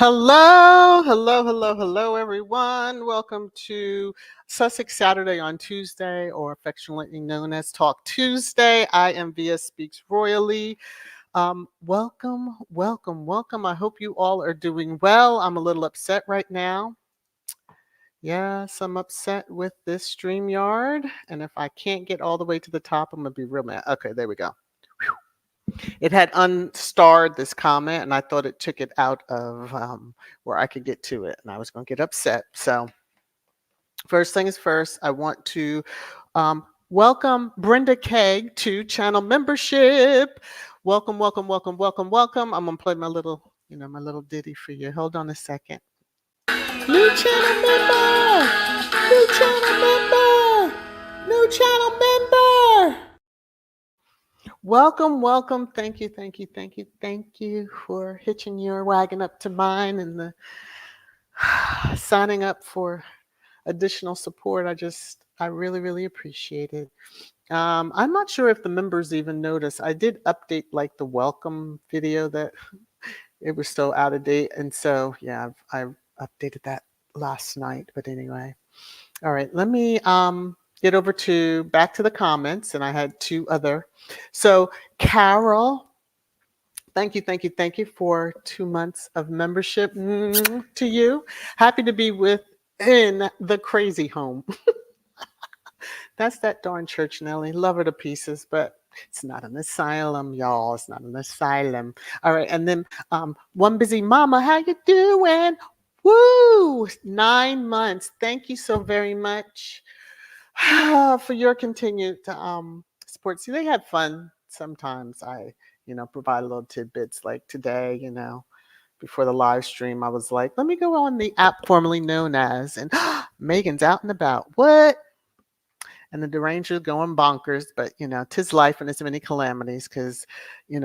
Hello, everyone. Welcome to Sussex Saturday on Tuesday, or affectionately known as Talk Tuesday. I am VS Speaks Royally. Welcome. I hope you all are doing well. I'm a little upset right now. Yes, I'm upset with this StreamYard. And if I can't get all the way to the top, I'm going to be real mad. Okay, there we go. It had unstarred this comment, and I thought it took it out of where I could get to it, and I was going to get upset. So first things first, I want to welcome Brenda K to channel membership. Welcome. I'm going to play my little, my little ditty for you. Hold on a second. New channel member! New channel member! New channel member! Welcome. Thank you for hitching your wagon up to mine and the signing up for additional support. I really appreciate it. I'm not sure if the members even noticed. I did update like the welcome video that it was still out of date. And so, yeah, I've updated that last night. But anyway, all right, let me get over to back to the comments. And I had two other. So Carol, thank you for 2 months of membership to you. Happy to be within the crazy home. That's that darn church, Nelly. Love her to pieces, but it's not an asylum, y'all. It's not an asylum. All right, and then One Busy Mama, how you doing? Woo! 9 months. Thank you so very much for your continued support. See, they had fun. Sometimes I, provide little tidbits like today, before the live stream, I was like, let me go on the app formerly known as, and Megan's out and about. What? and the deranged going bonkers. But 'tis life and there's many calamities because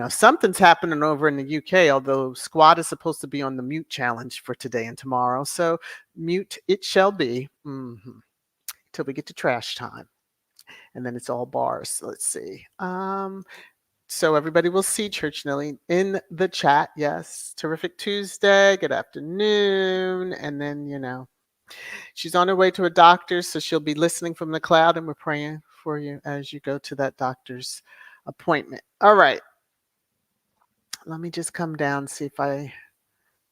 something's happening over in the UK. Although Squad is supposed to be on the mute challenge for today and tomorrow, so mute it shall be till we get to trash time, and then it's all bars. So let's see. So everybody will see Church Nelly in the chat. Yes, terrific Tuesday. Good afternoon, and then she's on her way to a doctor's, so she'll be listening from the cloud, and we're praying for you as you go to that doctor's appointment. All right. Let me just come down, see if I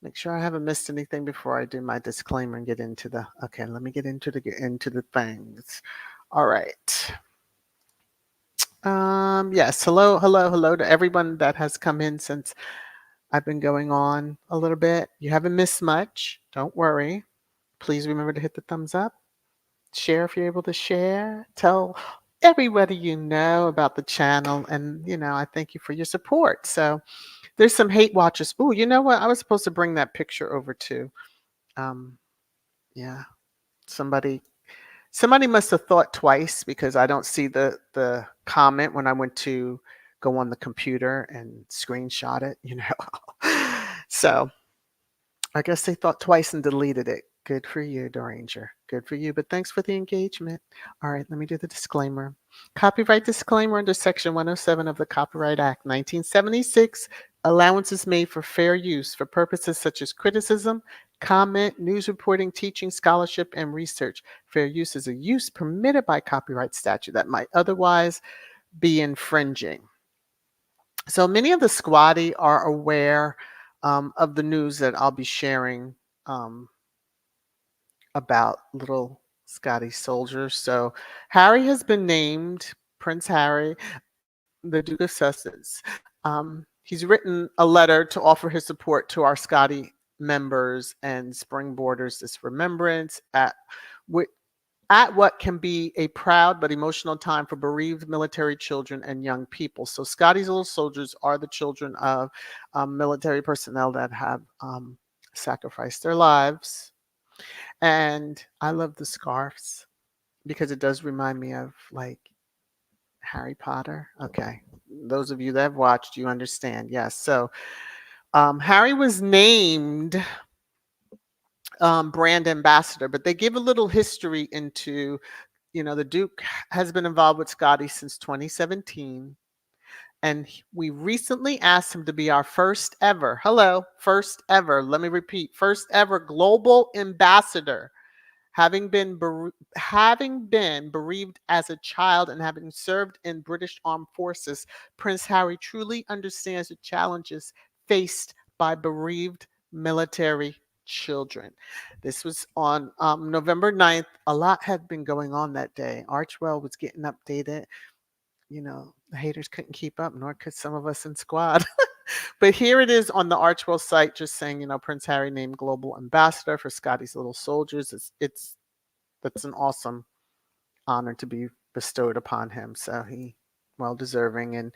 make sure I haven't missed anything before I do my disclaimer and get into the. Okay, let me get into the things. All right. Yes. Hello to everyone that has come in since I've been going on a little bit. You haven't missed much. Don't worry. Please remember to hit the thumbs up. Share if you're able to share. Tell everybody you know about the channel. And, I thank you for your support. So there's some hate watchers. Oh, you know what? I was supposed to bring that picture over too. Yeah. Somebody must have thought twice because I don't see the comment when I went to go on the computer and screenshot it, So I guess they thought twice and deleted it. Good for you, Doranger. Good for you. But thanks for the engagement. All right, let me do the disclaimer. Copyright disclaimer under Section 107 of the Copyright Act 1976. Allowances made for fair use for purposes such as criticism, comment, news reporting, teaching, scholarship, and research. Fair use is a use permitted by copyright statute that might otherwise be infringing. So many of the squatty are aware of the news that I'll be sharing about little Scotty soldiers. So Harry has been named Prince Harry, the Duke of Sussex. He's written a letter to offer his support to our Scotty members and springboarders this remembrance at what can be a proud but emotional time for bereaved military children and young people. So Scotty's little soldiers are the children of military personnel that have sacrificed their lives. And I love the scarves because it does remind me of like Harry Potter. Okay. Those of you that have watched, you understand. Yes. So Harry was named brand ambassador, but they give a little history into, the Duke has been involved with Scotty since 2017. And we recently asked him to be our first ever, let me repeat, first ever global ambassador. Having been bereaved as a child and having served in British Armed Forces, Prince Harry truly understands the challenges faced by bereaved military children. This was on November 9th. A lot had been going on that day. Archewell was getting updated. The haters couldn't keep up, nor could some of us in Squad. But here it is on the Archewell site, just saying, Prince Harry named global ambassador for Scotty's little soldiers. That's an awesome honor to be bestowed upon him. So he well deserving. And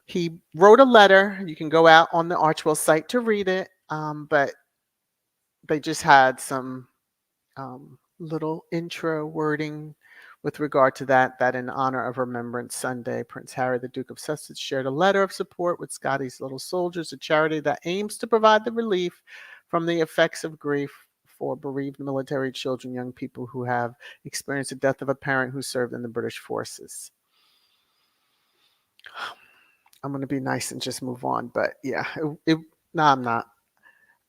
he wrote a letter. You can go out on the Archewell site to read it. But they just had some little intro wording with regard to that in honor of Remembrance Sunday, Prince Harry, the Duke of Sussex, shared a letter of support with Scotty's Little Soldiers, a charity that aims to provide the relief from the effects of grief for bereaved military children, young people who have experienced the death of a parent who served in the British forces. I'm going to be nice and just move on, but yeah, no, I'm not.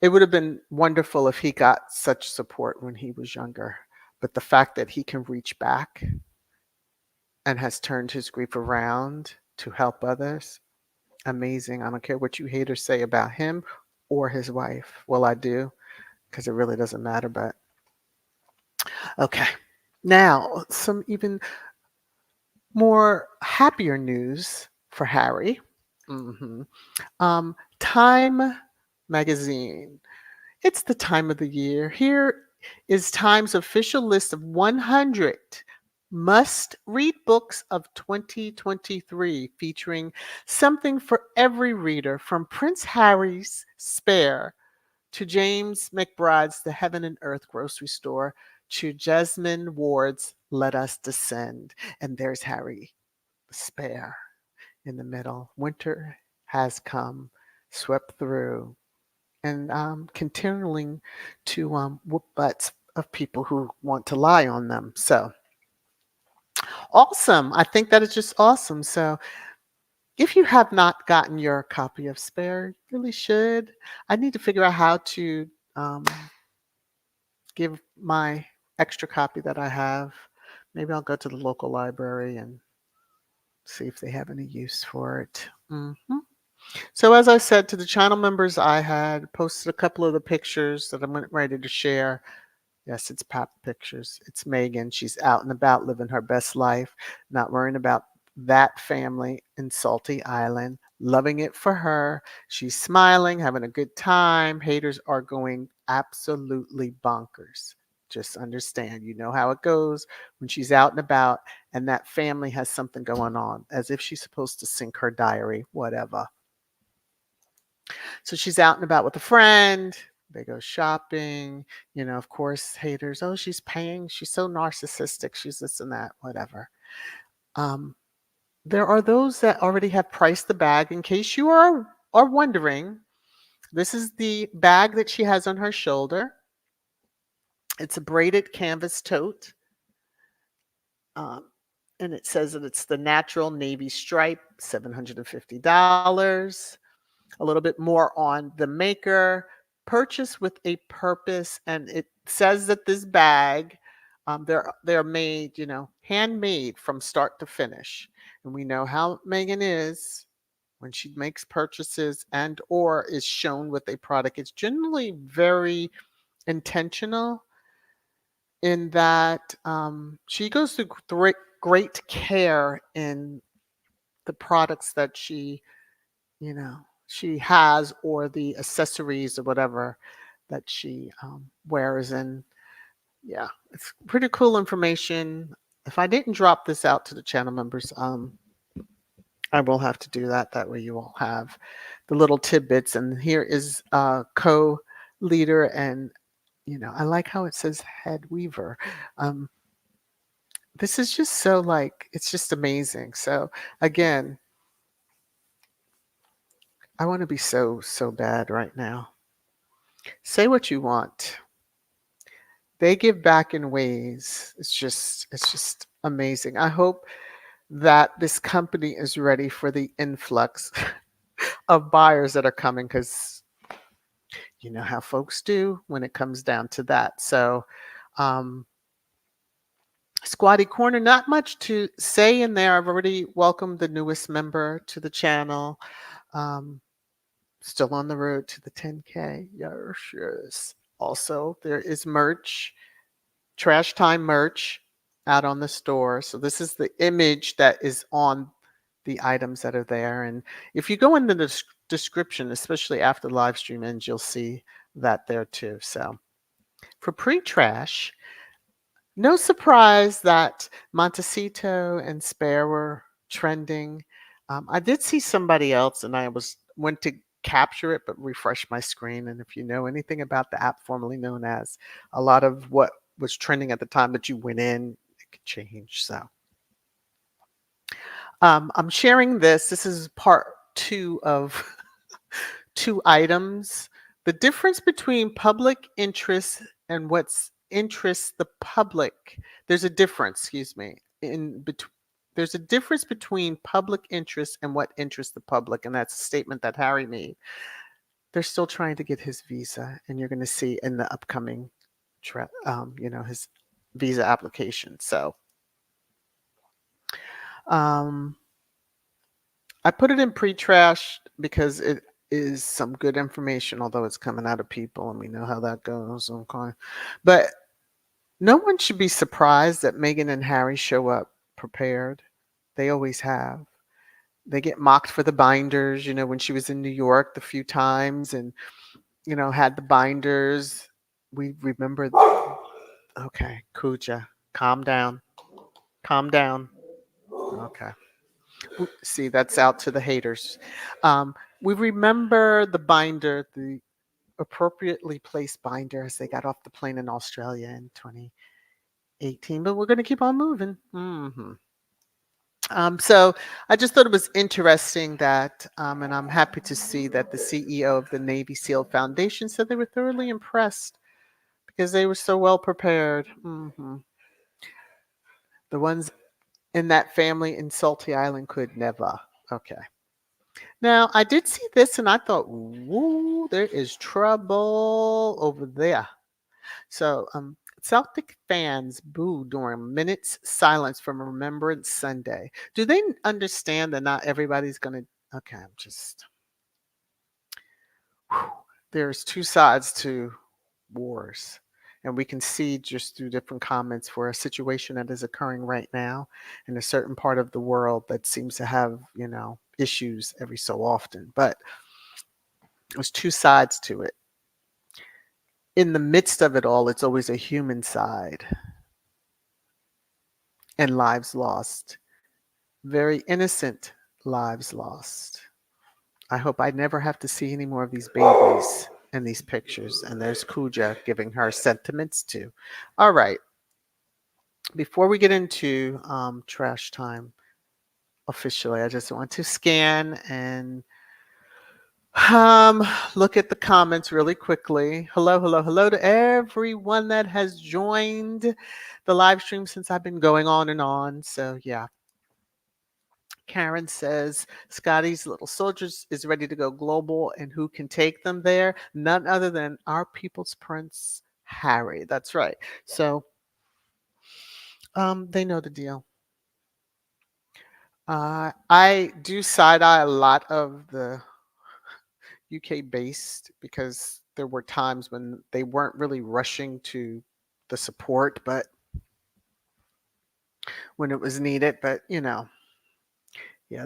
It would have been wonderful if he got such support when he was younger. But the fact that he can reach back and has turned his grief around to help others, amazing. I don't care what you haters say about him or his wife. Well, I do, because it really doesn't matter. But okay. Now, some even more happier news for Harry. Time magazine. It's the time of the year. Here is Time's official list of 100 must-read books of 2023, featuring something for every reader, from Prince Harry's Spare to James McBride's The Heaven and Earth Grocery Store To Jasmine Ward's Let Us Descend. And there's Harry, the spare, in the middle. Winter has come, swept through, and continuing to whoop butts of people who want to lie on them. So awesome. I think that is just awesome. So if you have not gotten your copy of Spare, you really should. I need to figure out how to um, give my extra copy that I have. Maybe I'll go to the local library and see if they have any use for it. So as I said to the channel members, I had posted a couple of the pictures that I'm ready to share. Yes, it's Pap Pictures. It's Meghan. She's out and about living her best life, not worrying about that family in Salty Island, loving it for her. She's smiling, having a good time. Haters are going absolutely bonkers. Just understand, you know how it goes when she's out and about and that family has something going on, as if she's supposed to sync her diary, whatever. So she's out and about with a friend. They go shopping. Of course, haters, oh, she's paying. She's so narcissistic. She's this and that, whatever. Um, there are those that already have priced the bag. In case you are wondering, this is the bag that she has on her shoulder. It's a braided canvas tote. Um, and it says that it's the natural navy stripe, $750. A little bit more on the maker. Purchase with a purpose, and it says that this bag, they're made, handmade from start to finish. And we know how Meghan is when she makes purchases and or is shown with a product. It's generally very intentional in that she goes through great care in the products that she has, or the accessories or whatever that she wears. And yeah, it's pretty cool information. If I didn't drop this out to the channel members, I will have to do that. That way you all have the little tidbits. And here is co-leader, and I like how it says head weaver. This is just so, like, it's just amazing. So again, I want to be so bad right now. Say what you want. They give back in ways. It's just amazing. I hope that this company is ready for the influx of buyers that are coming, because you know how folks do when it comes down to that. So Squatty Corner, not much to say in there. I've already welcomed the newest member to the channel. Still on the road to the 10K. Yes. Also, there is merch, Trash Time merch out on the store. So this is the image that is on the items that are there. And if you go in the description, especially after the live stream ends, you'll see that there too. So for pre-trash, no surprise that Montecito and Spare were trending. I did see somebody else, and I went to capture it, but refresh my screen. And if you know anything about the app formerly known as, a lot of what was trending at the time that you went in, it could change. So I'm sharing this. This is part 2 of 2 items. The difference between public interest and what's interests the public. There's a difference, excuse me, in between. There's a difference between public interest and what interests the public, and that's a statement that Harry made. They're still trying to get his visa, and you're going to see in the upcoming, his visa application. So, I put it in pre-trash because it is some good information, although it's coming out of people, and we know how that goes. Okay, but no one should be surprised that Meghan and Harry show up prepared. They always have. They get mocked for the binders, when she was in New York the few times and, had the binders. We remember. Okay, Kuja, calm down. Calm down. Okay. See, that's out to the haters. We remember the binder, the appropriately placed binder as they got off the plane in Australia in 2018. 18, but we're going to keep on moving. So I just thought it was interesting that, and I'm happy to see that the CEO of the Navy SEAL Foundation said they were thoroughly impressed because they were so well prepared. The ones in that family in Salty Island could never. Okay. Now, I did see this and I thought, woo, there is trouble over there. So, Celtic fans boo during minutes silence from Remembrance Sunday. Do they understand that not everybody's going to? Okay, I'm just. Whew, there's two sides to wars. And we can see just through different comments for a situation that is occurring right now in a certain part of the world that seems to have, issues every so often. But there's two sides to it. In the midst of it all, it's always a human side and lives lost. Very innocent lives lost. I hope I never have to see any more of these babies in these pictures. And there's Kuja giving her sentiments too. All right. Before we get into trash time officially, I just want to scan and look at the comments really quickly. Hello, hello, hello to everyone that has joined the live stream since I've been going on and on. So yeah. Karen says Scotty's Little Soldiers is ready to go global, and who can take them there? None other than our people's Prince Harry. That's right. So they know the deal. I do side eye a lot of the UK based because there were times when they weren't really rushing to the support, but when it was needed. But yeah,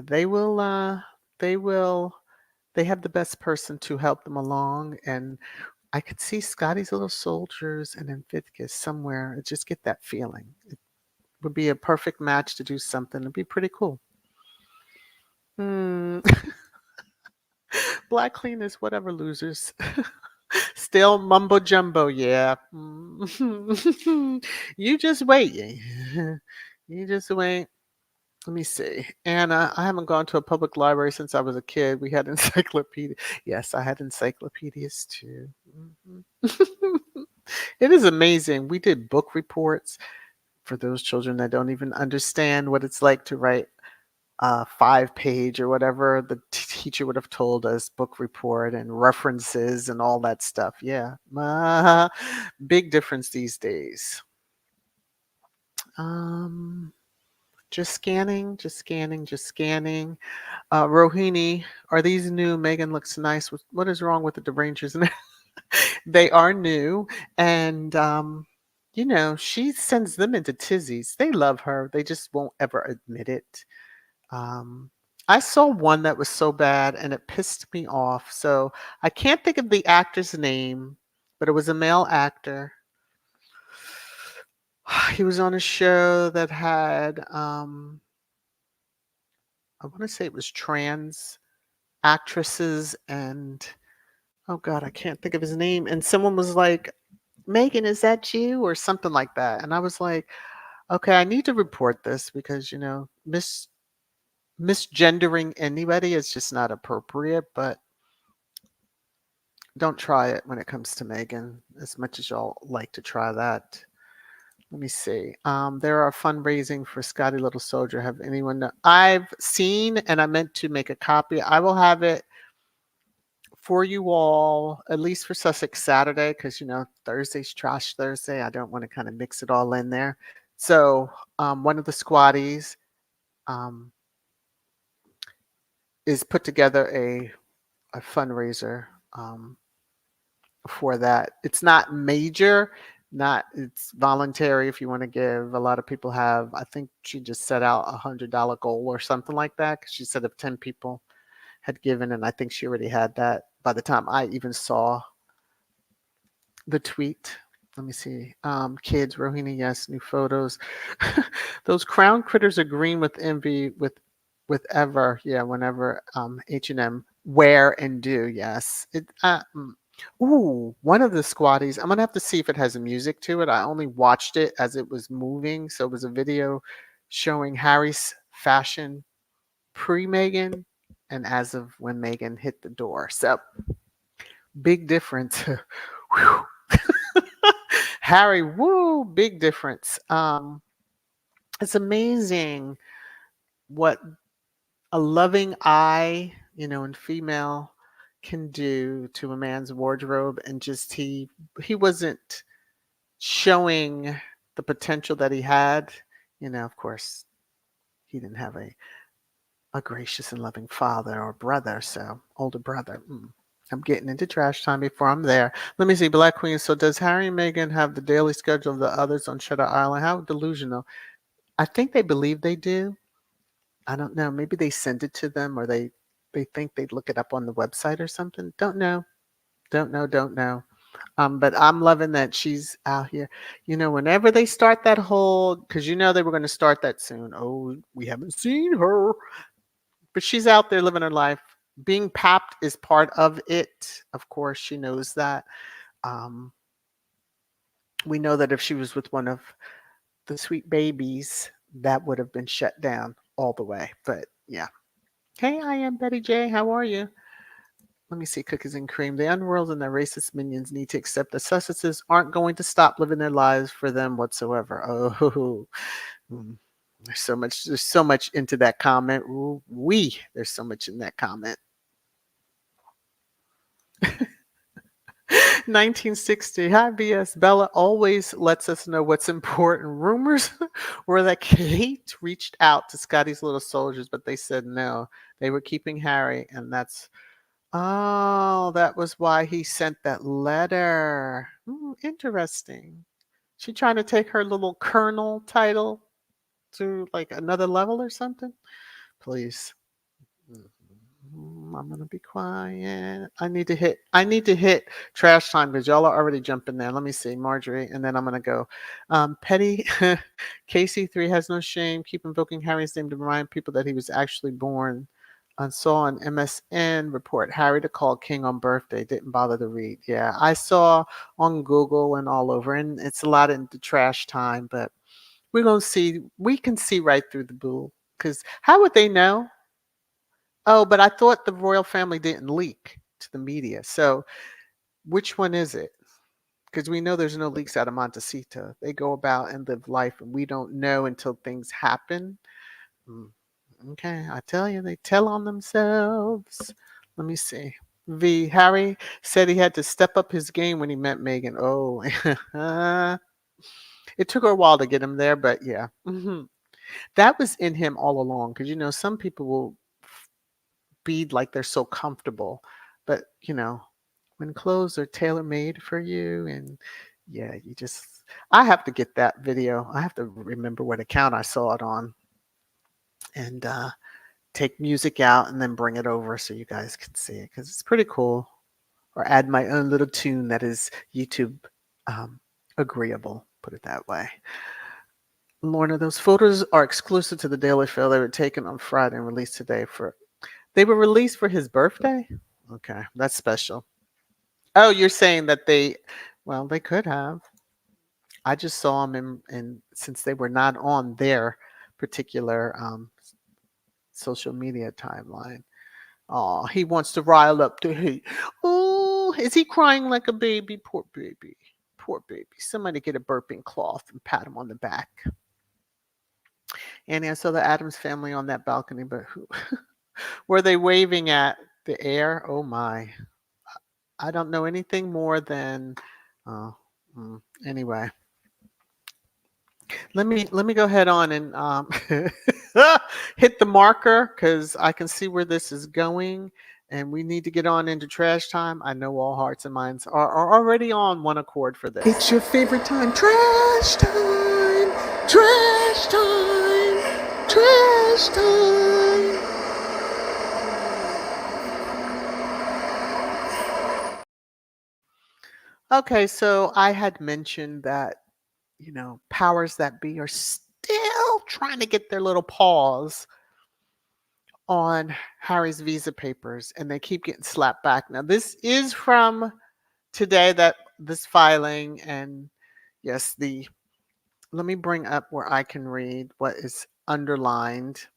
they will. They will. They have the best person to help them along, and I could see Scotty's Little Soldiers and Amphithicus somewhere. I just get that feeling. It would be a perfect match to do something. It'd be pretty cool. Black clean is whatever, losers. Still mumbo jumbo, yeah. You just wait. You just wait. Let me see. Anna, I haven't gone to a public library since I was a kid. We had encyclopedia. Yes, I had encyclopedias too. It is amazing. We did book reports for those children that don't even understand what it's like to write a 5-page or whatever the teacher would have told us book report and references and all that stuff. Yeah. Big difference these days. Just scanning, just scanning, just scanning. Rohini, are these new? Megan looks nice. What is wrong with the derangers? They are new. And, she sends them into tizzies. They love her. They just won't ever admit it. I saw one that was so bad and it pissed me off. So I can't think of the actor's name, but it was a male actor. He was on a show that had, I want to say it was trans actresses and, oh God, I can't think of his name. And someone was like, Megan, is that you? Or something like that. And I was like, okay, I need to report this because, misgendering anybody is just not appropriate, but don't try it when it comes to Megan, as much as y'all like to try that. Let me see. There are fundraising for Scotty Little Soldier. Have anyone I've seen and I meant to make a copy. I will have it for you all, at least for Sussex Saturday, because Thursday's Trash Thursday. I don't want to kind of mix it all in there. So one of the squatties is put together a fundraiser for that. It's not major, it's voluntary if you want to give. A lot of people have. I think she just set out $100 goal or something like that. 'Cause she said if 10 people had given, and I think she already had that by the time I even saw the tweet. Let me see. Kids, Rohini, yes, new photos. Those crown critters are green with envy with ever, yeah, whenever H&M wear and do, yes. Ooh, one of the squatties. I'm gonna have to see if it has music to it. I only watched it as it was moving, so it was a video showing Harry's fashion pre-Meghan and as of when Meghan hit the door. So big difference. Whew. Harry, woo, big difference. It's amazing what a loving eye, in female can do to a man's wardrobe, and just he wasn't showing the potential that he had. Of course, he didn't have a gracious and loving father or brother, so older brother. I'm getting into trash time before I'm there. Let me see, Black Queen. So does Harry and Meghan have the daily schedule of the others on Shutter Island? How delusional. I think they believe they do. I don't know. Maybe they send it to them, or they think they'd look it up on the website or something. Don't know. Don't know. Don't know. But I'm loving that she's out here. Whenever they start that whole, because they were going to start that soon. Oh, we haven't seen her, but she's out there living her life. Being papped is part of it. Of course, she knows that. Um, we know that if she was with one of the sweet babies, that would have been shut down all the way. But yeah. Hey, I am Betty J. How are you? Let me see, cookies and cream. The underworld and their racist minions need to accept that Sussexes aren't going to stop living their lives for them whatsoever. Oh, there's so much into that comment. Ooh, there's so much in that comment. 1960. Hi, BS. Bella always lets us know what's important. Rumors were that Kate reached out to Scotty's little soldiers, but they said no. They were keeping Harry, and that was why he sent that letter. Interesting. She trying to take her little colonel title to like another level or something? Please. I'm gonna be quiet. I need to hit trash time because y'all are already jumping there. Let me see, Marjorie, and then I'm gonna go. Petty KC3 has no shame. Keep invoking Harry's name to remind people that he was actually born. I saw an MSN report Harry to call King on birthday. Didn't bother to read. Yeah, I saw on Google and all over, and it's a lot into trash time. But we're gonna see. We can see right through the bull. Because how would they know? Oh, but I thought the royal family didn't leak to the media. So which one is it? Because we know there's no leaks out of Montecito. They go about and live life, and we don't know until things happen. Mm, Okay, I tell you, they tell on themselves. Let me see. Harry said he had to step up his game when he met Meghan. Oh, it took her a while to get him there, but yeah. That was in him all along. Because, some people will be like they're so comfortable. But, when clothes are tailor made for you, and yeah, I have to get that video. I have to remember what account I saw it on, and take music out and then bring it over so you guys can see it because it's pretty cool. Or add my own little tune that is YouTube agreeable, put it that way. Lorna, those photos are exclusive to the Daily Fail. They were taken on Friday and released today they were released for his birthday? Okay, that's special. Oh, you're saying that well, they could have. I just saw them in since they were not on their particular social media timeline. Oh, he wants to rile up the heat. Oh, is he crying like a baby? Poor baby. Poor baby. Somebody get a burping cloth and pat him on the back. And I saw the Adams family on that balcony, but who were they waving at? The air? Oh my. I don't know anything more than anyway. Let me go ahead on and hit the marker because I can see where this is going, and we need to get on into trash time. I know all hearts and minds are already on one accord for this. It's your favorite time, trash time, trash time, trash time. Okay, so I had mentioned that powers that be are still trying to get their little paws on Harry's visa papers, and they keep getting slapped back. Now, this is from today that this filing, and yes, let me bring up where I can read what is underlined,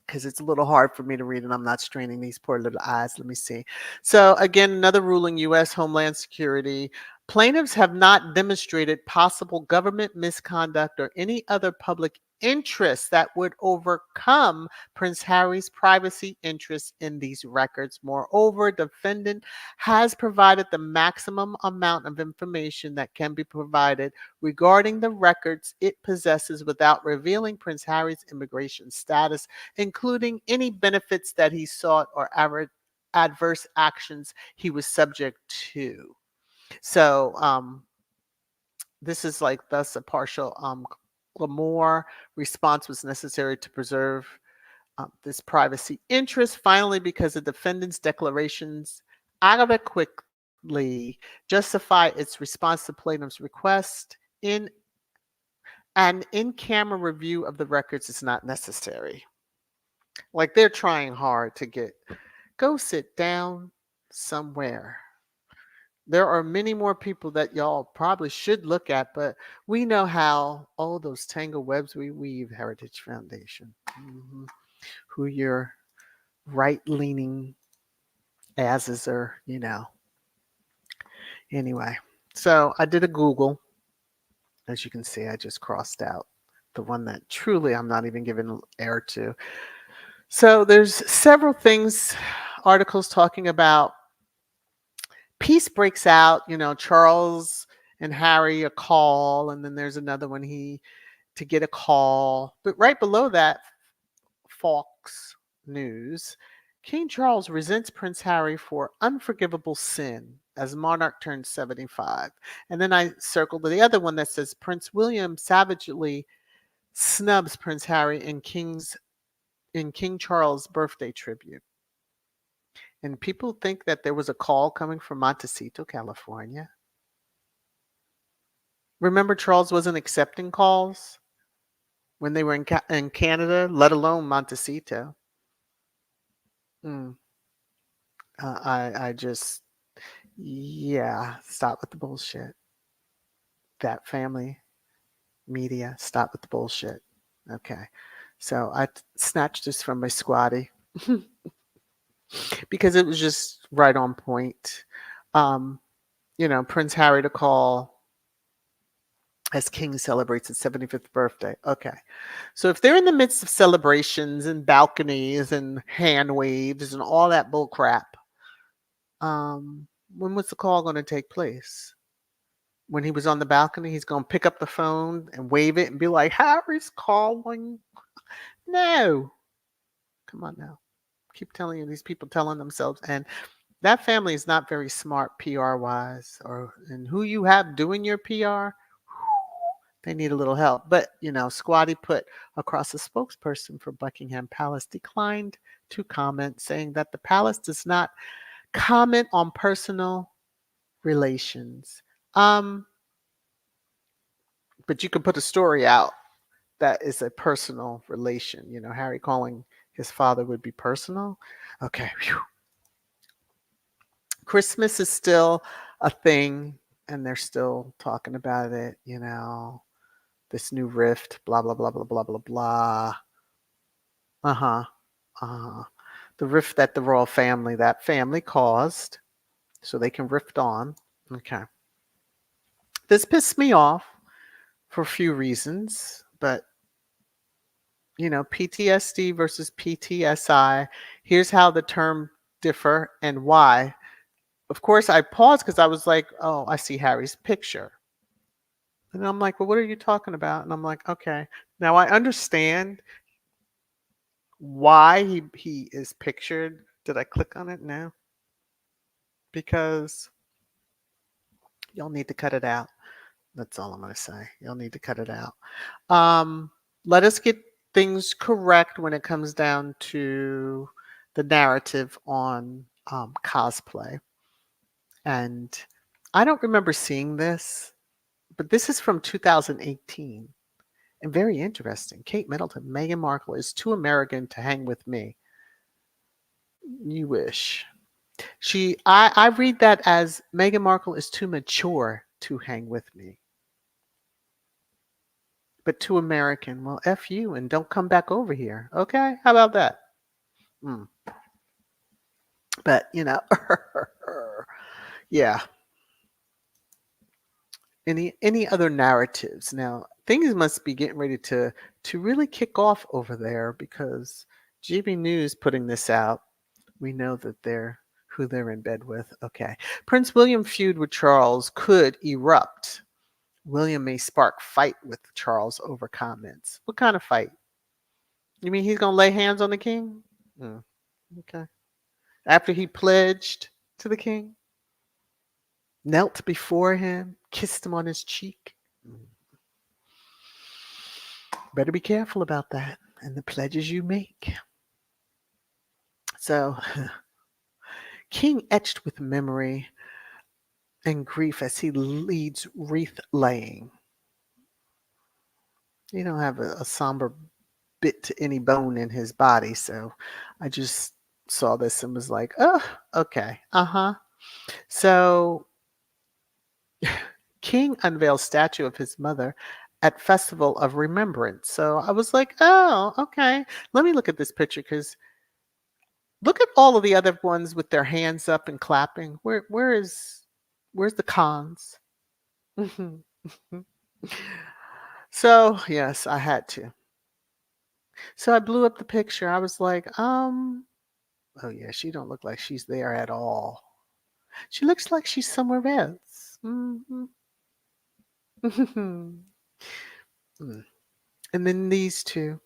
because it's a little hard for me to read and I'm not straining these poor little eyes. Let me see. So, again, another ruling, U.S. Homeland Security. Plaintiffs have not demonstrated possible government misconduct or any other public interest that would overcome Prince Harry's privacy interests in these records. Moreover, defendant has provided the maximum amount of information that can be provided regarding the records it possesses without revealing Prince Harry's immigration status, including any benefits that he sought or adverse actions he was subject to. So this is like thus a partial glamour response was necessary to preserve this privacy interest. Finally, because the defendant's declarations adequately justify its response to plaintiff's request, in an in-camera review of the records is not necessary. Like they're trying hard to get, go sit down somewhere. There are many more people that y'all probably should look at, but we know how, oh, those tangled webs we weave, Heritage Foundation, who your right leaning asses are, Anyway, so I did a Google. As you can see, I just crossed out the one that truly I'm not even giving air to. So there's several things, articles talking about peace breaks out, Charles and Harry a call, and then there's another one to get a call. But right below that, Fox News, King Charles resents Prince Harry for unforgivable sin as monarch turns 75. And then I circled the other one that says Prince William savagely snubs Prince Harry in King Charles' birthday tribute. And people think that there was a call coming from Montecito, California. Remember, Charles wasn't accepting calls when they were in Canada, let alone Montecito. Mm. I just, yeah, stop with the bullshit. That family media, stop with the bullshit. Okay. So I snatched this from my squatty because it was just right on point. Um, Prince Harry to call as King celebrates his 75th birthday. Okay. So if they're in the midst of celebrations and balconies and hand waves and all that bull crap, when was the call going to take place? When he was on the balcony, he's going to pick up the phone and wave it and be like, Harry's calling. No. Come on now. Keep telling you, these people telling themselves. And that family is not very smart PR wise, and who you have doing your PR, they need a little help. But, Squatty put across, a spokesperson for Buckingham Palace declined to comment, saying that the palace does not comment on personal relations. But you can put a story out that is a personal relation. Harry calling his father would be personal. Okay. Whew. Christmas is still a thing, and they're still talking about it, this new rift, blah, blah, blah, blah, blah, blah, blah. Uh-huh. Uh-huh. The rift that the royal family, that family caused, so they can rift on. Okay. This pissed me off for a few reasons, but PTSD versus PTSI. Here's how the term differ and why. Of course, I paused because I was like, oh, I see Harry's picture. And I'm like, well, what are you talking about? And I'm like, okay. Now I understand why he is pictured. Did I click on it? No. Because y'all need to cut it out. That's all I'm going to say. You'll need to cut it out. Let us get things correct when it comes down to the narrative on cosplay. And I don't remember seeing this, but this is from 2018. And very interesting. Kate Middleton, Meghan Markle is too American to hang with me. You wish. I read that as Meghan Markle is too mature to hang with me, but too American. Well, F you and don't come back over here. Okay? How about that? Mm. But, yeah. Any other narratives? Now, things must be getting ready to really kick off over there because GB News putting this out. We know that they're who they're in bed with. Okay. Prince William feud with Charles could erupt. William may spark fight with Charles over comments. What kind of fight? You mean he's gonna lay hands on the king? Mm, okay. After he pledged to the king, knelt before him, kissed him on his cheek. Mm. Better be careful about that and the pledges you make. So, King etched with memory and grief as he leads wreath laying. He don't have a somber bit to any bone in his body, so I just saw this and was like, oh, okay, So, King unveils statue of his mother at Festival of Remembrance. So I was like, oh, okay. Let me look at this picture because look at all of the other ones with their hands up and clapping. Where's the cons? So yes, I had to. So I blew up the picture. I was like, oh yeah, she don't look like she's there at all. She looks like she's somewhere else. Mm. And then these two,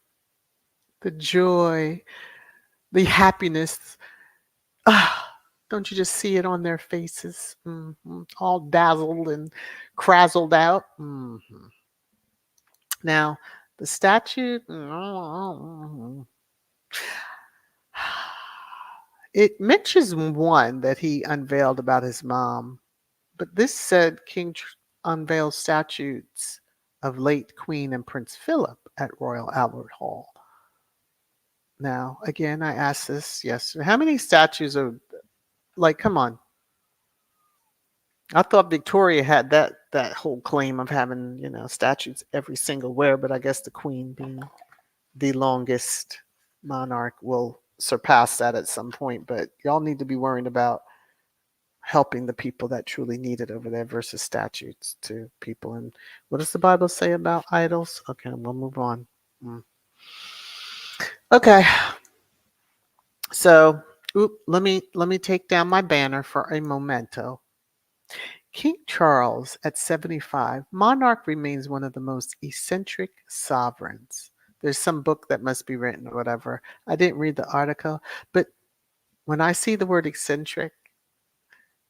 the joy, the happiness. Ah, don't you just see it on their faces? All dazzled and frazzled out. Now, the statue, it mentions one that he unveiled about his mom, but this said King unveiled statues of late Queen and Prince Philip at Royal Albert Hall. Now, again, I asked this yesterday. How many statues are, like, come on. I thought Victoria had that whole claim of having, statues every single where, but I guess the Queen being the longest monarch will surpass that at some point. But y'all need to be worrying about helping the people that truly need it over there versus statues to people. And what does the Bible say about idols? Okay, we'll move on. Okay. So, let me take down my banner for a memento. King Charles, at 75, monarch remains one of the most eccentric sovereigns. There's some book that must be written or whatever. I didn't read the article, but when I see the word eccentric,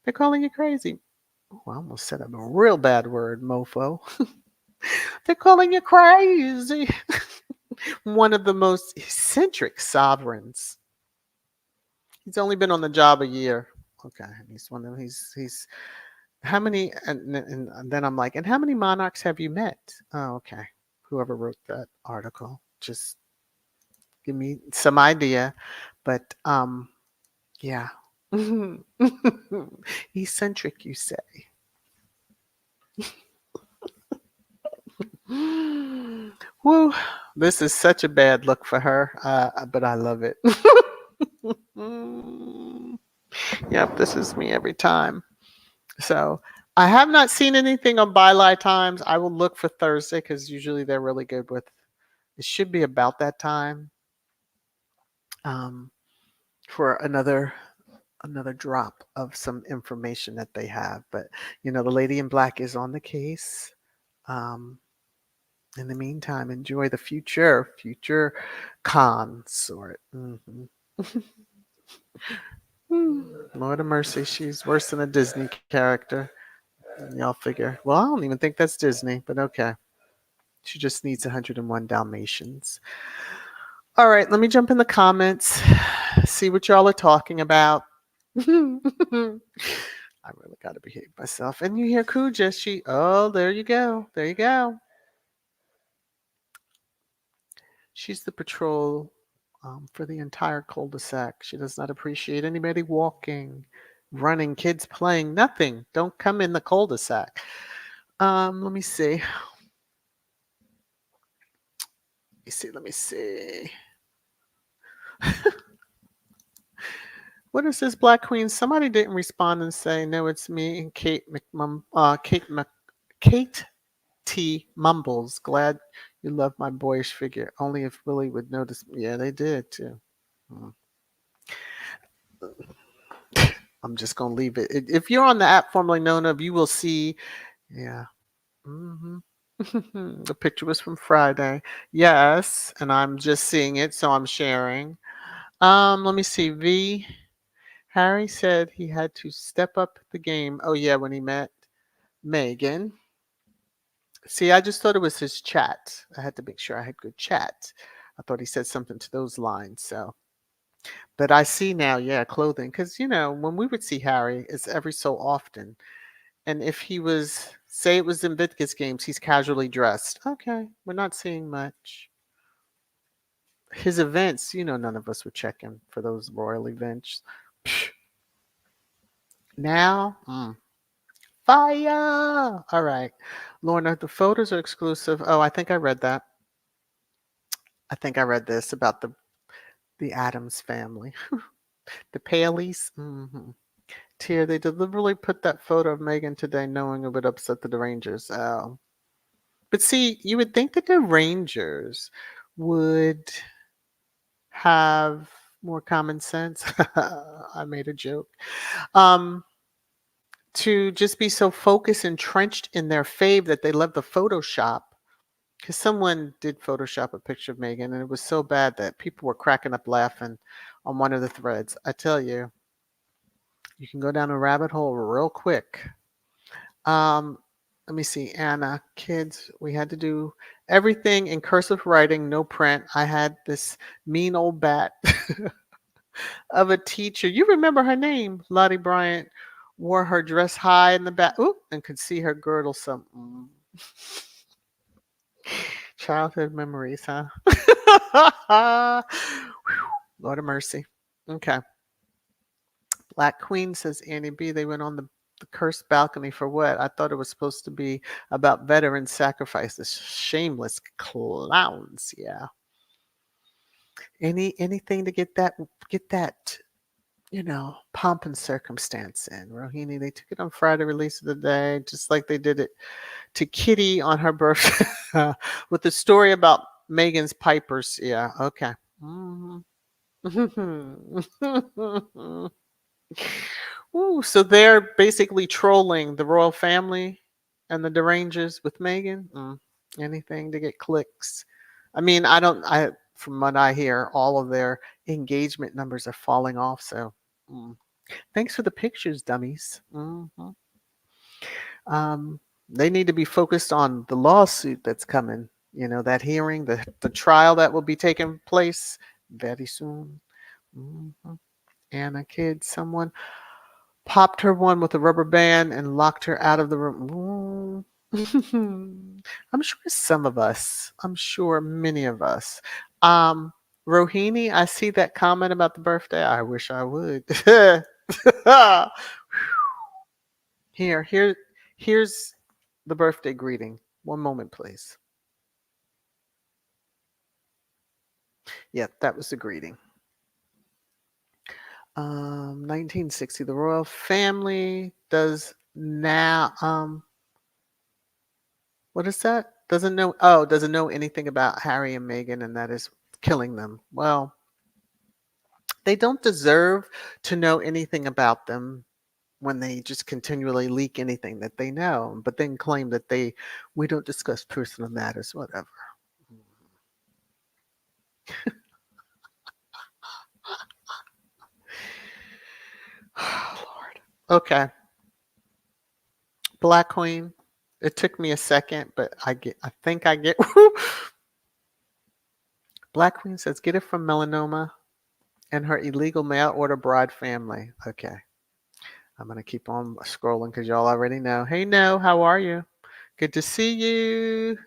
they're calling you crazy. Oh, I almost said a real bad word, mofo. They're calling you crazy. One of the most eccentric sovereigns. He's only been on the job a year. Okay, he's how many, and then I'm like, and how many monarchs have you met? Oh, okay. Whoever wrote that article, just give me some idea. But yeah. Eccentric, you say. Woo. This is such a bad look for her, but I love it. Yep, this is me every time. So I have not seen anything on Byline Times. I will look for Thursday because usually they're really good with. It should be about that time for another drop of some information that they have. But the lady in black is on the case. In the meantime, enjoy the future consort. Lord of mercy, she's worse than a Disney character. Y'all figure. Well, I don't even think that's Disney, but okay. She just needs 101 Dalmatians. All right, let me jump in the comments, see what y'all are talking about. I really got to behave myself. And you hear Kuja, there you go. There you go. She's the patrol for the entire cul-de-sac. She does not appreciate anybody walking, running, kids playing, nothing. Don't come in the cul-de-sac. Let me see. Let me see. What is this, Black Queen? Somebody didn't respond and say, no, it's me and Kate T. Mumbles. Glad you love my boyish figure. Only if Willie would notice. Yeah, they did too. Mm. I'm just going to leave it. If you're on the app formerly known of, you will see. Yeah. Hmm. The picture was from Friday. Yes. And I'm just seeing it, so I'm sharing. Let me see. Harry said he had to step up the game. Oh, yeah, when he met Meghan. See, I just thought it was his chat. I had to make sure I had good chat. I thought he said something to those lines. So, but I see now, yeah, clothing. Because, when we would see Harry, it's every so often. And if he was, say it was Invictus Games, he's casually dressed. Okay, we're not seeing much. His events, none of us were checking for those royal events. Now, fire! All right. Lorna, the photos are exclusive. Oh, I think I read that. I think I read this about the Adams family. The Paleys. Tear, they deliberately put that photo of Meghan today knowing it would upset the Rangers. Oh. But see, you would think that the Rangers would have more common sense. I made a joke. Um, to just be so focused, entrenched in their fave that they love the Photoshop. Because someone did Photoshop a picture of Meghan, and it was so bad that people were cracking up laughing on one of the threads. I tell you, you can go down a rabbit hole real quick. Um, Let me see, Anna, kids, we had to do everything in cursive writing, no print. I had this mean old bat of a teacher. You remember her name? Lottie Bryant wore her dress high in the back, and could see her girdle something. Childhood memories, huh? Lord of mercy. Okay. Black Queen says Annie B. They went on the cursed balcony for what? I thought it was supposed to be about veteran sacrifices. Shameless clowns. Yeah. Anything to get that pomp and circumstance in. Rohini, they took it on Friday, release of the day, just like they did it to Kitty on her birthday with the story about Megan's pipers. Yeah. Okay. Ooh, so they're basically trolling the royal family and the derangers with Meghan. Anything to get clicks. I mean, from what I hear, all of their engagement numbers are falling off. So, thanks for the pictures, dummies. Um, they need to be focused on the lawsuit that's coming. That hearing, the trial that will be taking place very soon. And a kid, someone popped her one with a rubber band and locked her out of the room. I'm sure some of us, I'm sure many of us. Rohini, I see that comment about the birthday. I wish I would. Here's the birthday greeting. One moment, please. Yeah, that was the greeting. 1960. The royal family does now. What is that? Doesn't know anything about Harry and Meghan, and that is killing them. Well, they don't deserve to know anything about them when they just continually leak anything that they know, but then claim that we don't discuss personal matters, whatever. Lord. Okay. Black Queen. It took me a second, but I think I get. Black Queen says, get it from Melanoma and her illegal mail order bride family. Okay. I'm going to keep on scrolling because y'all already know. Hey, No, how are you? Good to see you.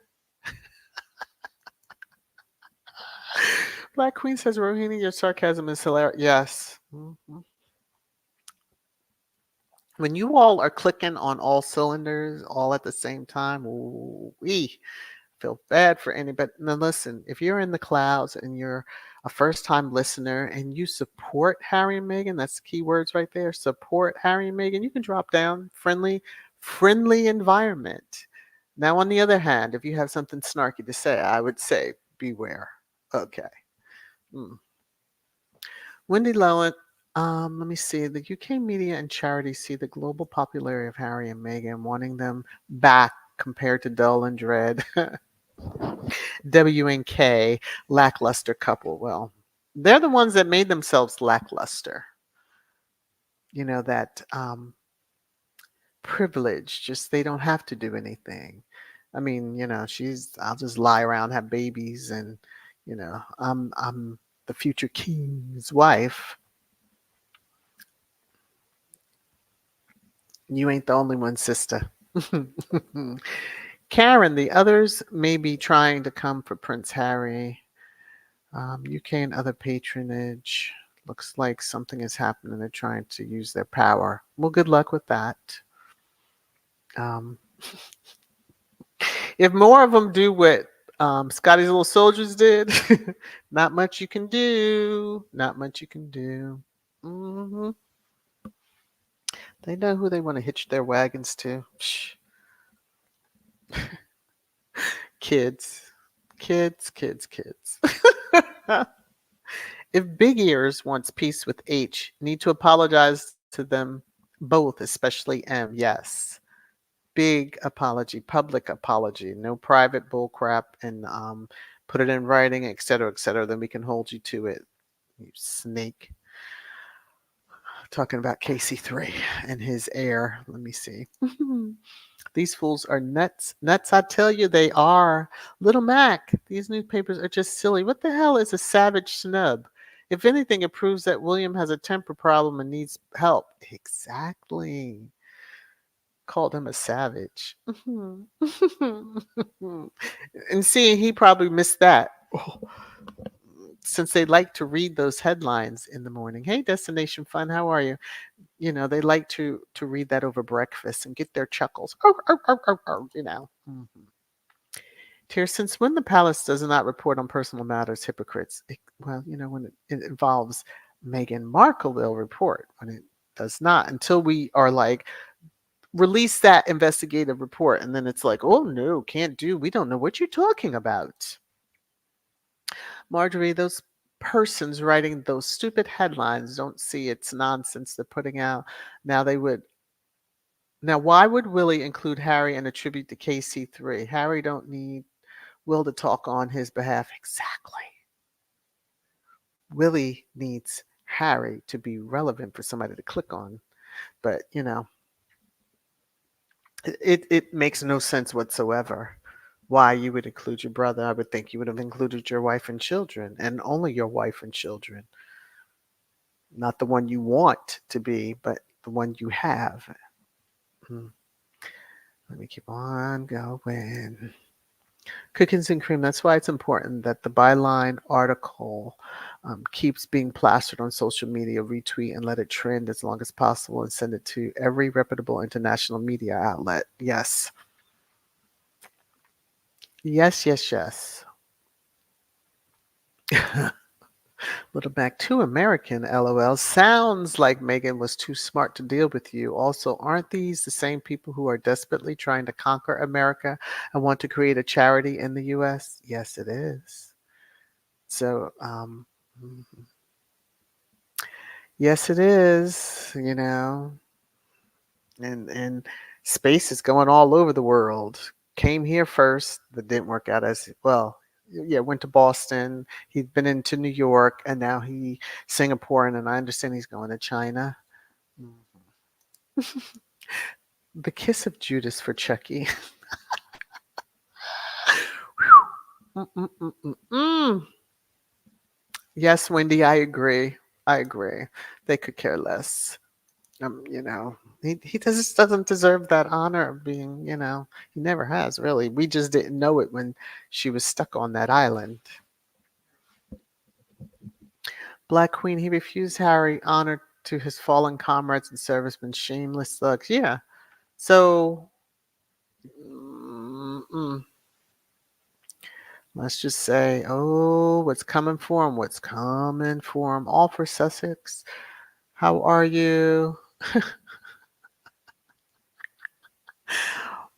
Black Queen says, Rohini, your sarcasm is hilarious. Yes. When you all are clicking on all cylinders all at the same time, we feel bad for anybody. Now, listen, if you're in the clouds and you're a first time listener and you support Harry and Meghan, that's the key words right there. Support Harry and Meghan. You can drop down friendly environment. Now, on the other hand, if you have something snarky to say, I would say beware. Okay. Mm. Wendy Lowen, let me see. The UK media and charities see the global popularity of Harry and Meghan, wanting them back compared to dull and dread W&K lackluster couple. Well, they're the ones that made themselves lackluster. You know, that privilege, just they don't have to do anything. I mean, I'll just lie around, have babies, and, I'm the future king's wife. You ain't the only one, sister. Karen, the others may be trying to come for Prince Harry. UK and other patronage. Looks like something is happening. They're trying to use their power. Well, good luck with that. Um, if more of them do what Scotty's Little Soldiers did, not much you can do. Not much you can do. hmm They know who they want to hitch their wagons to. Psh, kids. Kids. If Big Ears wants peace with H, need to apologize to them both, especially M. Yes. Big apology, public apology, no private bull crap, and put it in writing, et cetera. Then we can hold you to it. You snake. Talking about KC3 and his heir. Let me see. These fools are nuts. Nuts, I tell you, they are. Little Mac, these newspapers are just silly. What the hell is a savage snub? If anything, it proves that William has a temper problem and needs help. Exactly. Called him a savage. And see, he probably missed that. Since they like to read those headlines in the morning. Hey, Destination Fun, how are you? They like to read that over breakfast and get their chuckles. Mhm. Tears, since when the palace does not report on personal matters, hypocrites. When it involves Meghan Markle, they'll report. When it does not, until we are like, release that investigative report, and then it's like, oh no, can't do. We don't know what you're talking about. Marjorie, those persons writing those stupid headlines don't see it's nonsense they're putting out. Now they would. Now, why would Willie include Harry and attribute to KC3? Harry don't need Will to talk on his behalf. Exactly. Willie needs Harry to be relevant for somebody to click on. But, it makes no sense whatsoever why you would include your brother. I would think you would have included your wife and children, and only your wife and children. Not the one you want to be, but the one you have. Hmm. Let me keep on going. Cookies and cream. That's why it's important that the byline article keeps being plastered on social media, retweet and let it trend as long as possible, and send it to every reputable international media outlet. Yes. Yes. Little back too American, LOL. Sounds like Meghan was too smart to deal with you. Also, aren't these the same people who are desperately trying to conquer America and want to create a charity in the US? Yes, it is. So, yes, it is, and space is going all over the world. Came here first, that didn't work out as well. Yeah, went to Boston. He'd been into New York, and now Singapore, and I understand he's going to China. The kiss of Judas for Chucky. Mm-mm-mm-mm-mm. Yes, Wendy, I agree. I agree. They could care less. He just doesn't deserve that honor of being, he never has really. We just didn't know it when she was stuck on that island. Black Queen, he refused Harry honor to his fallen comrades and servicemen, shameless thugs. Yeah. So, mm, let's just say, oh, what's coming for him? What's coming for him? All for Sussex. How are you?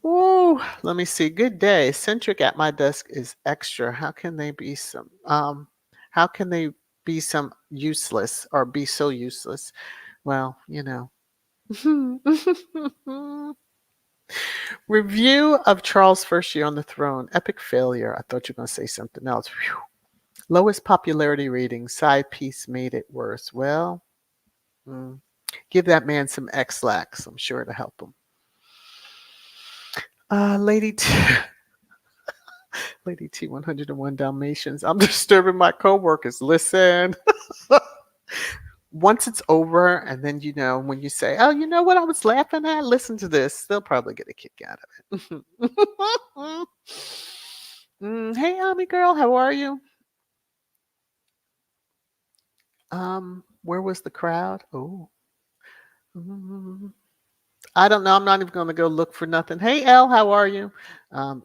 Ooh, let me see. Good day. Centric at my desk is extra. How can they be some useless or be so useless? Well, you know. Review of Charles' first year on the throne. Epic failure. I thought you were going to say something else. Phew. Lowest popularity rating. Side piece made it worse. Well, mm, give that man some X-Lax. I'm sure to help him. Lady T. Lady T 101 Dalmatians. I'm disturbing my coworkers. Listen. Once it's over, and then when you say, "Oh, you know what I was laughing at? Listen to this." They'll probably get a kick out of it. Hey, Ami girl, how are you? Where was the crowd? Oh, mm, I don't know. I'm not even going to go look for nothing. Hey, Elle, how are you?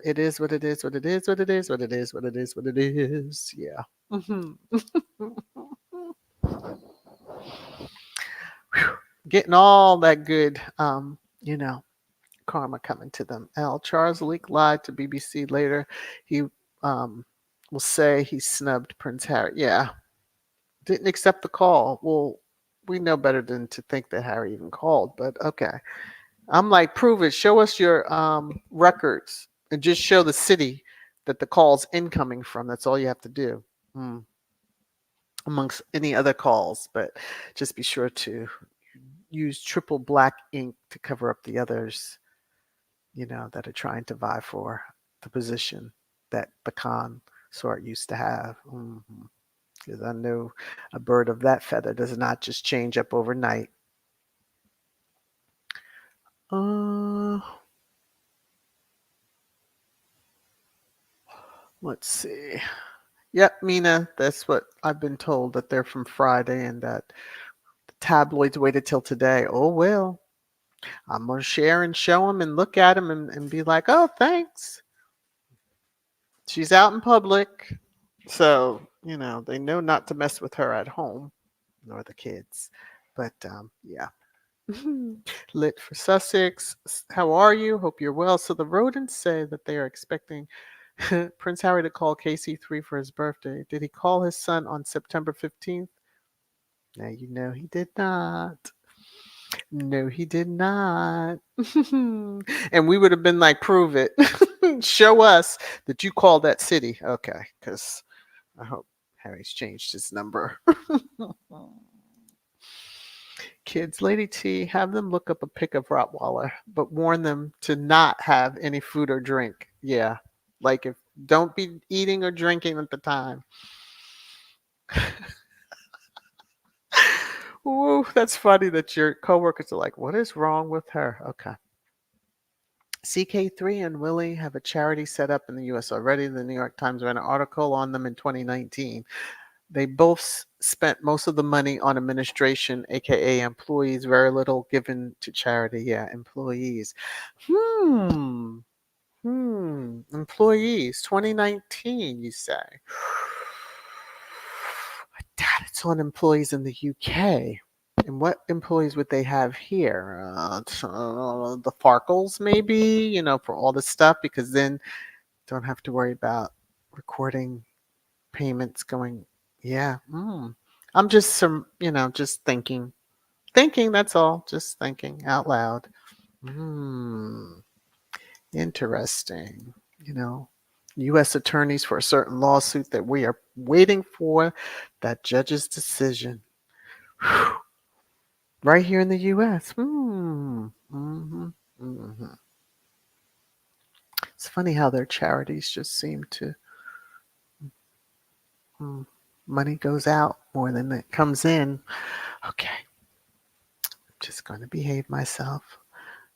It is what it is. What it is. What it is. What it is. What it is. What it is. Yeah. Mhm. Getting all that good, karma coming to them. L. Charles Leak lied to BBC later. He um, will say he snubbed Prince Harry. Yeah, didn't accept the call. Well, we know better than to think that Harry even called, but okay. I'm like, prove it. Show us your records and just show the city that the call's incoming from. That's all you have to do. Mm. Amongst any other calls, but just be sure to use triple black ink to cover up the others, that are trying to vie for the position that the consort used to have. Because I know a bird of that feather does not just change up overnight. Uh, let's see. Yep, Mina, that's what I've been told, that they're from Friday and that the tabloids waited till today. Oh, well, I'm going to share and show them and look at them and be like, oh, thanks. She's out in public. So, they know not to mess with her at home, nor the kids. But yeah. Lit for Sussex. How are you? Hope you're well. So the rodents say that they are expecting Prince Harry to call KC3 for his birthday. Did he call his son on September 15th? Now you know he did not. No, he did not. And we would have been like, prove it. Show us that you called that city. Okay, because I hope Harry's changed his number. Kids, Lady T, have them look up a pic of Rottweiler, but warn them to not have any food or drink. Yeah, like if don't be eating or drinking at the time. Ooh, that's funny that your coworkers are like, "What is wrong with her?" Okay. CK3 and Willie have a charity set up in the U.S. already. The New York Times ran an article on them in 2019. They both spent most of the money on administration, aka employees, very little given to charity. Yeah, employees. Hmm. Employees. 2019, you say. I doubt it's on employees in the UK. And what employees would they have here? The Farkles, maybe, for all the stuff, because then don't have to worry about recording payments going. Yeah. I'm just just thinking. Thinking, that's all. Just thinking out loud. Interesting. U.S. attorneys for a certain lawsuit that we are waiting for that judge's decision. Whew. Right here in the U.S. It's funny how their charities just seem to, mm, money goes out more than it comes in. Okay, I'm just going to behave myself.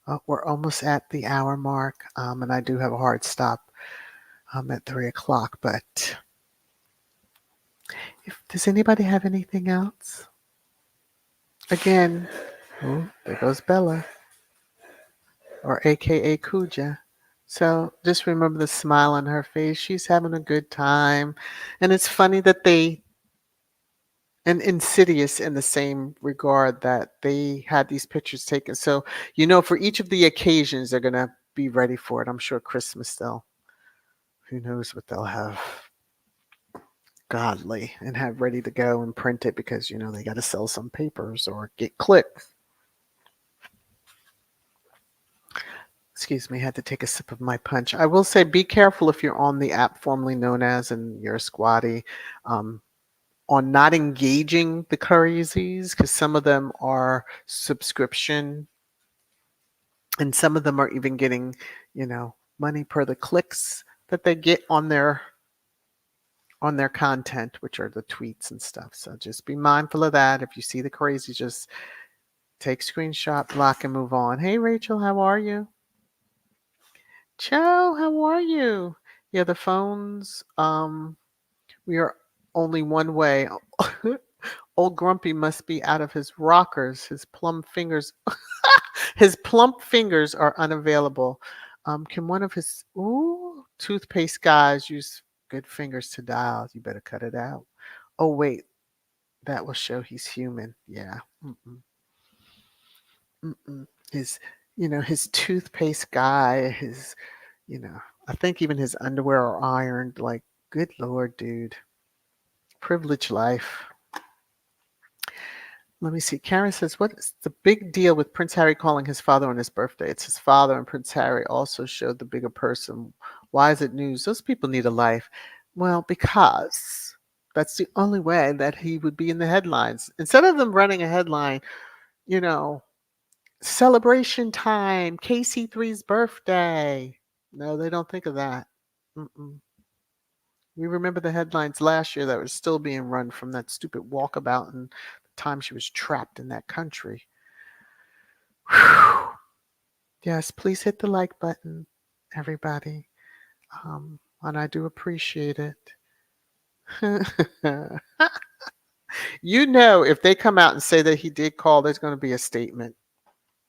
Oh, we're almost at the hour mark, and I do have a hard stop at 3 o'clock, but Does anybody have anything else? Again, oh, there goes Bella, or AKA Kuja. So just remember the smile on her face. She's having a good time. And it's funny that and insidious in the same regard that they had these pictures taken. So, for each of the occasions, they're going to be ready for it. I'm sure Christmas, who knows what they'll have godly and have ready to go and print it because, they got to sell some papers or get clicks. Excuse me, I had to take a sip of my punch. I will say be careful if you're on the app formerly known as and you're a squatty, on not engaging the crazies because some of them are subscription and some of them are even getting, money per the clicks that they get on their content, which are the tweets and stuff. So just be mindful of that. If you see the crazy, just take screenshot, block, and move on. Hey, Rachel, how are you? Joe, how are you? Yeah, the phones. We are only one way. Old Grumpy must be out of his rockers. His plump fingers, his plump fingers are unavailable. Can one of his toothpaste guys use good fingers to dial? You better cut it out. Oh wait, that will show he's human. Yeah. Mm-mm, mm-mm. His toothpaste guy, I think even his underwear are ironed. Like, good Lord, dude. Privileged life. Let me see. Karen says, what is the big deal with Prince Harry calling his father on his birthday? It's his father, and Prince Harry also showed the bigger person. Why is it news? Those people need a life. Well, because that's the only way that he would be in the headlines. Instead of them running a headline, you know, celebration time, KC3's birthday. No, they don't think of that. Mm-mm. We remember the headlines last year that was still being run from that stupid walkabout and the time she was trapped in that country. Whew. Yes, please hit the like button, everybody. And I do appreciate it. If they come out and say that he did call, there's going to be a statement.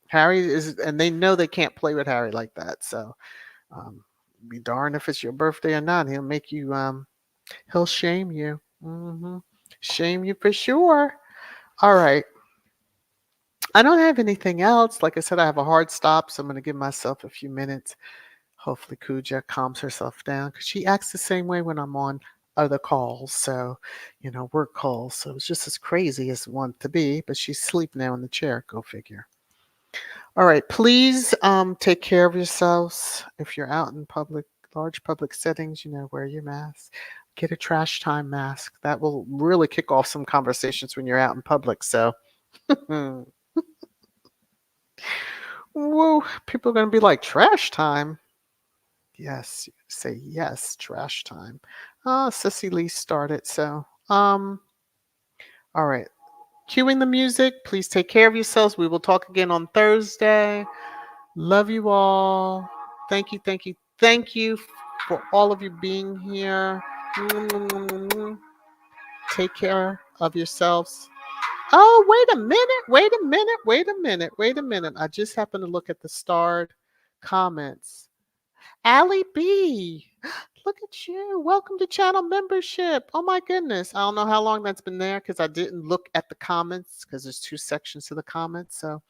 Harry is, and they know they can't play with Harry like that. So, be darned if it's your birthday or not. He'll make you, he'll shame you. Shame you for sure. All right. I don't have anything else. Like I said, I have a hard stop, so I'm going to give myself a few minutes. Hopefully, Kuja calms herself down because she acts the same way when I'm on other calls. So, work calls. So it's just as crazy as one to be, but she's asleep now in the chair. Go figure. All right. Please take care of yourselves. If you're out in large public settings, wear your mask. Get a trash time mask. That will really kick off some conversations when you're out in public. So, whoa, people are going to be like, trash time. Yes, say yes, trash time. Sissy Lee started, so all right. Cueing the music. Please take care of yourselves. We will talk again on Thursday. Love you all. Thank you, thank you, thank you for all of you being here. Take care of yourselves. Oh, wait a minute, wait a minute, wait a minute, wait a minute. I just happened to look at the starred comments. Allie B. Look at you. Welcome to channel membership. Oh my goodness. I don't know how long that's been there because I didn't look at the comments because there's 2 sections to the comments. So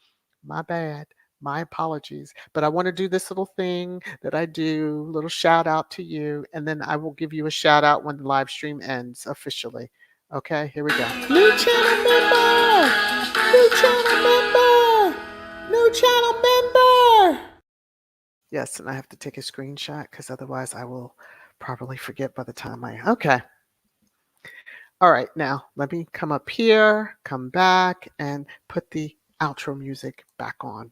my bad. My apologies. But I want to do this little thing that I do, little shout out to you, and then I will give you a shout out when the live stream ends officially. Okay, here we go. New channel member! New channel member! New channel member! Yes, and I have to take a screenshot because otherwise I will probably forget by the time okay. All right, now let me come up here, come back, and put the outro music back on.